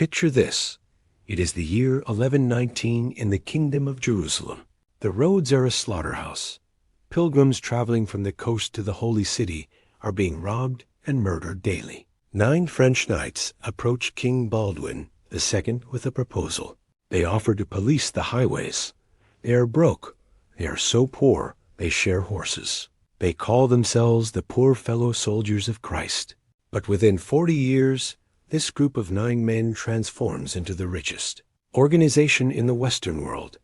Picture this. It is the year 1119 in the Kingdom of Jerusalem. The roads are a slaughterhouse. Pilgrims traveling from the coast to the Holy City are being robbed and murdered daily. 9 French knights approach King Baldwin II with a proposal. They offer to police the highways. They are broke. They are so poor they share horses. They call themselves the poor fellow soldiers of Christ. But within 40 years, this group of 9 men transforms into the richest organization in the Western world.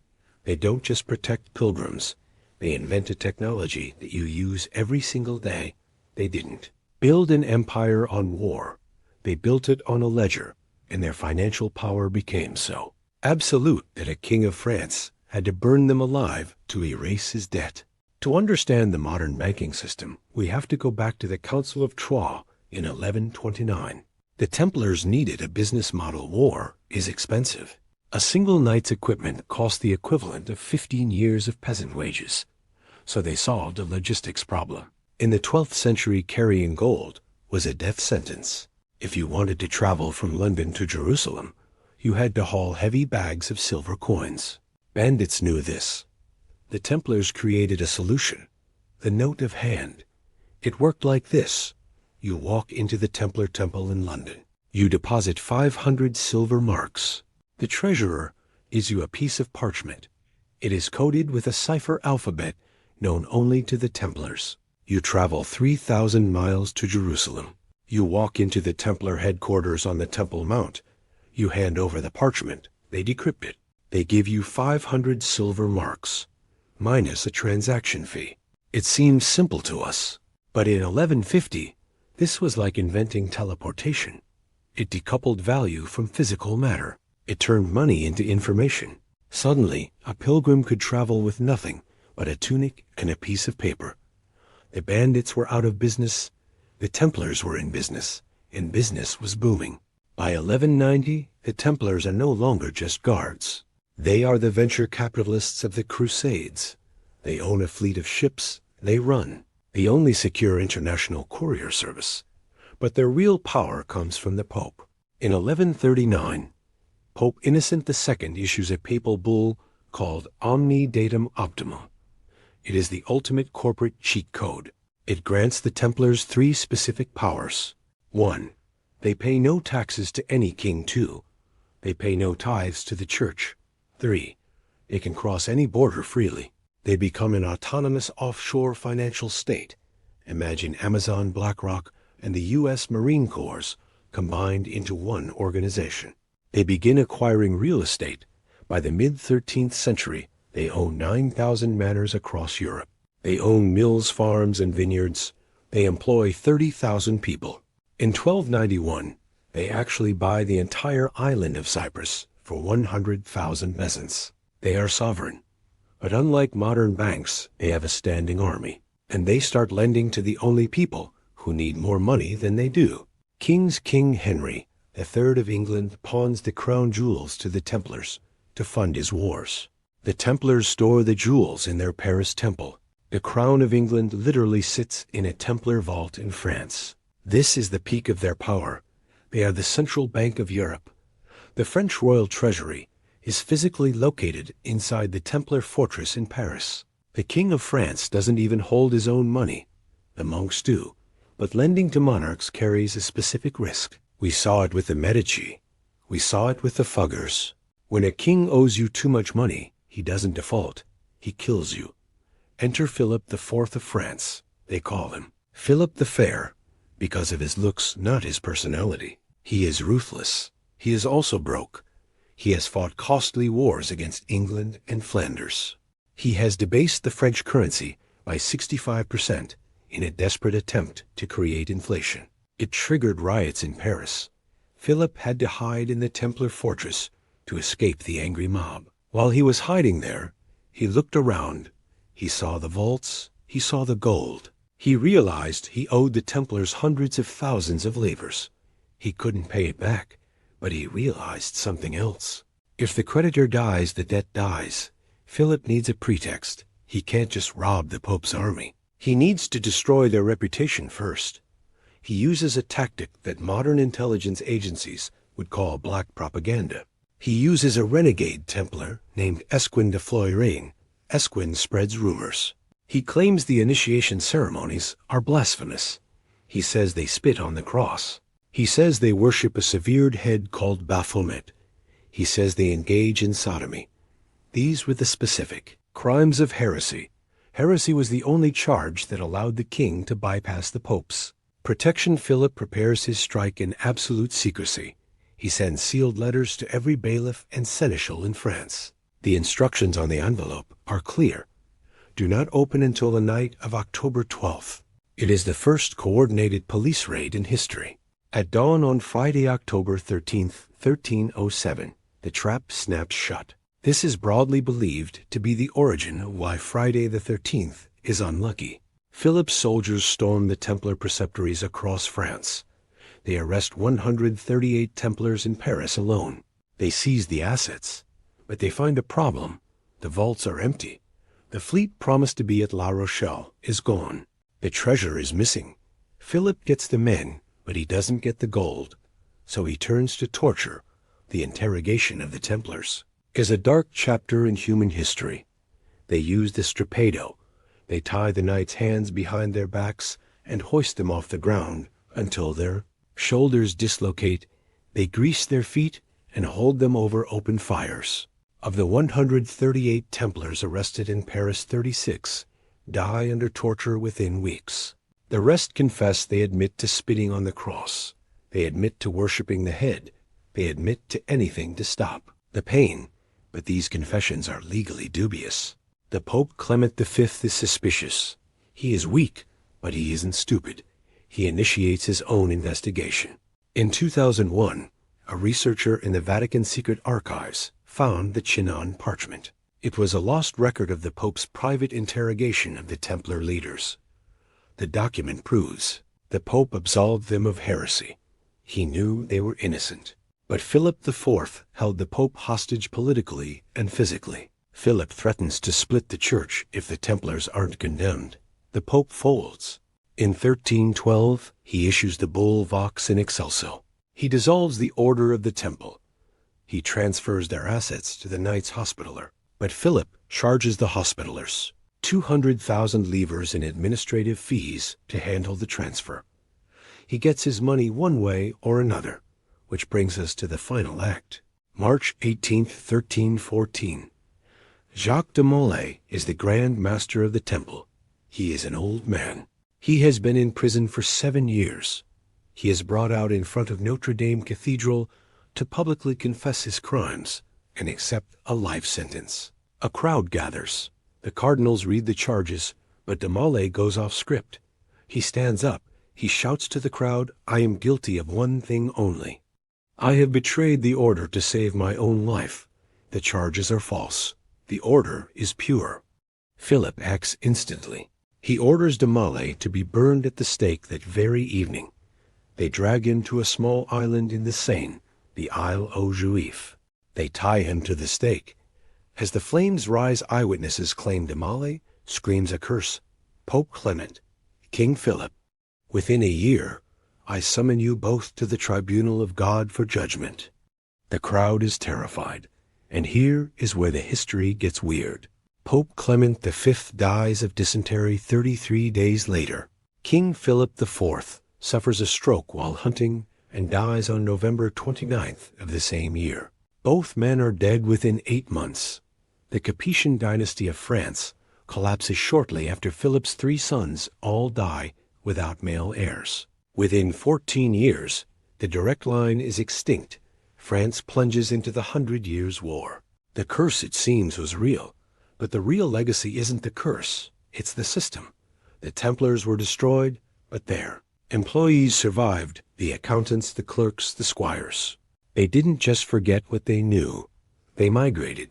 They don't just protect pilgrims. They invent a technology that you use every single day. They didn't build an empire on war. They built it on a ledger, and their financial power became so absolute that a king of France had to burn them alive to erase his debt. To understand the modern banking system, we have to go back to the Council of Troyes in 1129. The Templars needed a business model. War is expensive. A single knight's equipment cost the equivalent of 15 years of peasant wages. So they solved a logistics problem. In the 12th century, carrying gold was a death sentence. If you wanted to travel from London to Jerusalem, you had to haul heavy bags of silver coins. Bandits knew this. The Templars created a solution, the note of hand. It worked like this. You walk into the Templar temple in London. You deposit 500 silver marks. The treasurer gives you a piece of parchment. It is coded with a cipher alphabet known only to the Templars. You travel 3,000 miles to Jerusalem. You walk into the Templar headquarters on the Temple Mount. You hand over the parchment. They decrypt it. They give you 500 silver marks, minus a transaction fee. It seems simple to us, but in 1150, this was like inventing teleportation. It decoupled value from physical matter. It turned money into information. Suddenly, a pilgrim could travel with nothing but a tunic and a piece of paper. The bandits were out of business. The Templars were in business, and business was booming. By 1190, the Templars are no longer just guards. They are the venture capitalists of the Crusades. They own a fleet of ships. They run the only secure international courier service. But their real power comes from the Pope. In 1139, Pope Innocent II issues a papal bull called Omni Datum Optima. It is the ultimate corporate cheat code. It grants the Templars 3 specific powers. 1. They pay no taxes to any king. 2. They pay no tithes to the church. 3. They can cross any border freely. They become an autonomous offshore financial state. Imagine Amazon, BlackRock, and the U.S. Marine Corps combined into one organization. They begin acquiring real estate. By the mid-13th century, they own 9,000 manors across Europe. They own mills, farms, and vineyards. They employ 30,000 people. In 1291, they actually buy the entire island of Cyprus for 100,000 peasants. They are sovereign. But unlike modern banks, they have a standing army. And they start lending to the only people who need more money than they do. King Henry III of England pawns the crown jewels to the Templars to fund his wars. The Templars store the jewels in their Paris temple. The crown of England literally sits in a Templar vault in France. This is the peak of their power. They are the central bank of Europe. The French royal treasury is physically located inside the Templar fortress in Paris. The King of France doesn't even hold his own money. The monks do. But lending to monarchs carries a specific risk. We saw it with the Medici. We saw it with the Fuggers. When a king owes you too much money, he doesn't default. He kills you. Enter Philip IV of France. They call him Philip the Fair because of his looks, not his personality. He is ruthless. He is also broke. He has fought costly wars against England and Flanders. He has debased the French currency by 65% in a desperate attempt to create inflation. It triggered riots in Paris. Philip had to hide in the Templar fortress to escape the angry mob. While he was hiding there, he looked around. He saw the vaults. He saw the gold. He realized he owed the Templars hundreds of thousands of livres. He couldn't pay it back, but he realized something else. If the creditor dies, the debt dies. Philip needs a pretext. He can't just rob the Pope's army. He needs to destroy their reputation first. He uses a tactic that modern intelligence agencies would call black propaganda. He uses a renegade Templar named Esquin de Floirain. Esquin spreads rumors. He claims the initiation ceremonies are blasphemous. He says they spit on the cross. He says they worship a severed head called Baphomet. He says they engage in sodomy. These were the specific crimes of heresy. Heresy was the only charge that allowed the king to bypass the popes. Protection Philip prepares his strike in absolute secrecy. He sends sealed letters to every bailiff and seneschal in France. The instructions on the envelope are clear. Do not open until the night of October 12th. It is the first coordinated police raid in history. At dawn on Friday, October 13th, 1307, the trap snaps shut. This is broadly believed to be the origin of why Friday the 13th is unlucky. Philip's soldiers storm the Templar preceptories across France. They arrest 138 Templars in Paris alone. They seize the assets, but they find a problem. The vaults are empty. The fleet promised to be at La Rochelle is gone. The treasure is missing. Philip gets the men, but he doesn't get the gold. So he turns to torture. The interrogation of the Templars is a dark chapter in human history. They use the strapado. They tie the knights' hands behind their backs and hoist them off the ground until their shoulders dislocate. They grease their feet and hold them over open fires. Of the 138 Templars arrested in Paris, 36 die under torture within weeks. The rest confess. They admit to spitting on the cross. They admit to worshiping the head. They admit to anything to stop the pain. But these confessions are legally dubious. The Pope Clement V is suspicious. He is weak, but he isn't stupid. He initiates his own investigation. In 2001, a researcher in the Vatican Secret Archives found the Chinon parchment. It was a lost record of the Pope's private interrogation of the Templar leaders. The document proves the Pope absolved them of heresy. He knew they were innocent. But Philip IV held the Pope hostage politically and physically. Philip threatens to split the church if the Templars aren't condemned. The Pope folds. In 1312, he issues the bull Vox in Excelso. He dissolves the Order of the Temple. He transfers their assets to the Knights Hospitaller. But Philip charges the Hospitallers 200,000 livres in administrative fees to handle the transfer. He gets his money one way or another, which brings us to the final act. March 18, 1314. Jacques de Molay is the Grand Master of the Temple. He is an old man. He has been in prison for 7 years. He is brought out in front of Notre Dame Cathedral to publicly confess his crimes and accept a life sentence. A crowd gathers. The cardinals read the charges, but de Molay goes off script. He stands up. He shouts to the crowd, "I am guilty of one thing only. I have betrayed the order to save my own life. The charges are false. The order is pure." Philip acts instantly. He orders de Molay to be burned at the stake that very evening. They drag him to a small island in the Seine, the Isle aux Juifs. They tie him to the stake. As the flames rise, eyewitnesses claim de Molay screams a curse. Pope Clement, King Philip, within a year, I summon you both to the tribunal of God for judgment. The crowd is terrified, and here is where the history gets weird. Pope Clement V dies of dysentery 33 days later. King Philip IV suffers a stroke while hunting and dies on November 29th of the same year. Both men are dead within 8 months. The Capetian dynasty of France collapses shortly after Philip's 3 sons all die without male heirs. Within 14 years, the direct line is extinct. France plunges into the 100 Years' War. The curse, it seems, was real, but the real legacy isn't the curse, it's the system. The Templars were destroyed, but their employees survived, the accountants, the clerks, the squires. They didn't just forget what they knew. They migrated.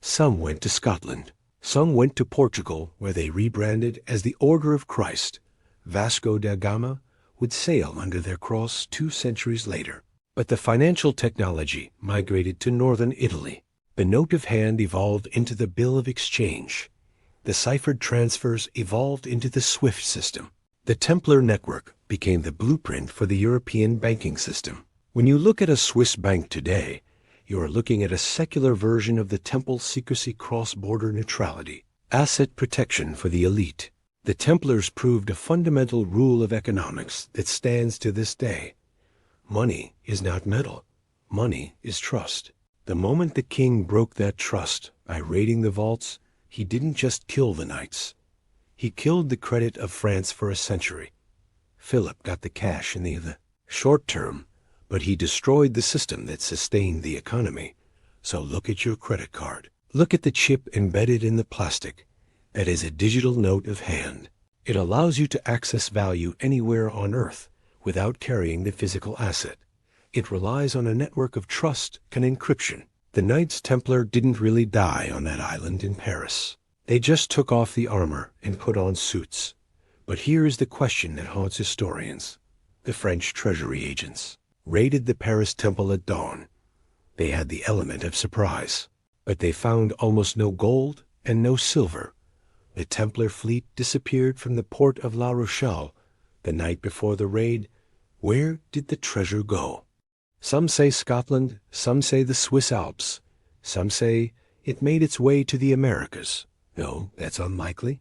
Some went to Scotland. Some went to Portugal, where they rebranded as the Order of Christ. Vasco da Gama would sail under their cross 2 centuries later. But the financial technology migrated to northern Italy. The note of hand evolved into the bill of exchange. The ciphered transfers evolved into the SWIFT system. The Templar network became the blueprint for the European banking system. When you look at a Swiss bank today, you are looking at a secular version of the Temple secrecy cross-border neutrality, asset protection for the elite. The Templars proved a fundamental rule of economics that stands to this day. Money is not metal. Money is trust. The moment the king broke that trust by raiding the vaults, he didn't just kill the knights. He killed the credit of France for a century. Philip got the cash in the short term, but he destroyed the system that sustained the economy. So look at your credit card. Look at the chip embedded in the plastic. That is a digital note of hand. It allows you to access value anywhere on Earth without carrying the physical asset. It relies on a network of trust and encryption. The Knights Templar didn't really die on that island in Paris. They just took off the armor and put on suits. But here is the question that haunts historians. The French treasury agents raided the Paris temple at dawn. They had the element of surprise, but they found almost no gold and no silver. The Templar fleet disappeared from the port of La Rochelle the night before the raid. Where did the treasure go? Some say Scotland, some say the Swiss Alps, some say it made its way to the Americas. No, that's unlikely.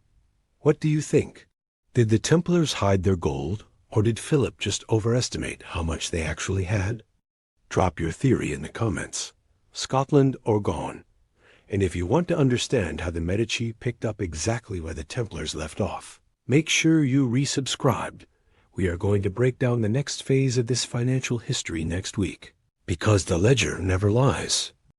What do you think? Did the Templars hide their gold, or did Philip just overestimate how much they actually had? Drop your theory in the comments. Scotland or gone? And if you want to understand how the Medici picked up exactly where the Templars left off, make sure you resubscribed. We are going to break down the next phase of this financial history next week, because the ledger never lies.